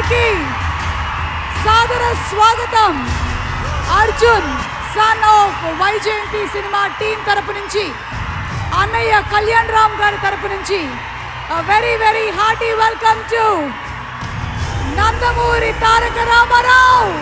की सादर स्वागतम Arjun son of Vyjayanthi cinema team తరపు నుంచి అన్నయ్య కళ్యాణ్ రామ్ గారి తరపు నుంచి a very hearty welcome to Nandamuri Taraka Ramarao.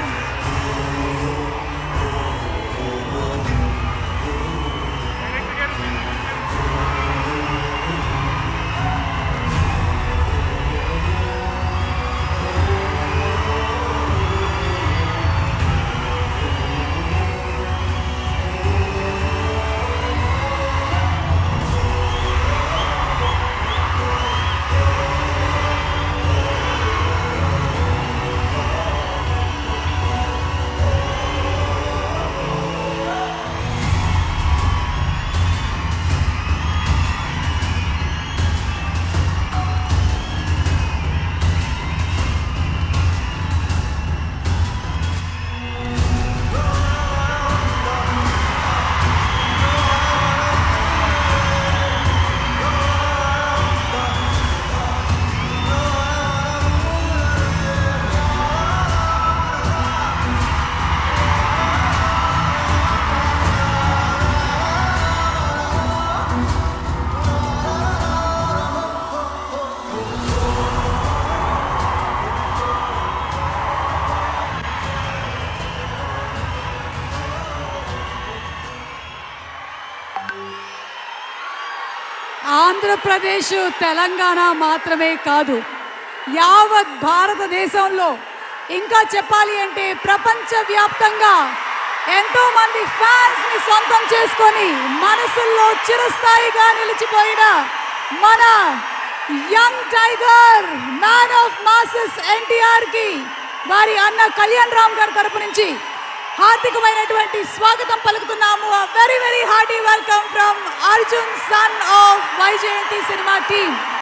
Andhra Pradesh Telangana మాత్రమే కాదు, యావత్ భారతదేశంలో ఇంకా చెప్పాలి అంటే ప్రపంచవ్యాప్తంగా ఎంతో మంది ఫ్యాన్స్ ని సొంతం చేసుకొని మనసుల్లో చిరస్థాయిగా నిలిచిపోయిన మన young tiger man of masses NTR కి వారి అన్న కళ్యాణ్ రామ్ గారి తరపు నుంచి హార్దికమైనటువంటి స్వాగతం పలుకుతున్నాము. Very hearty welcome from Arjun son of Vyjayanthi cinema team.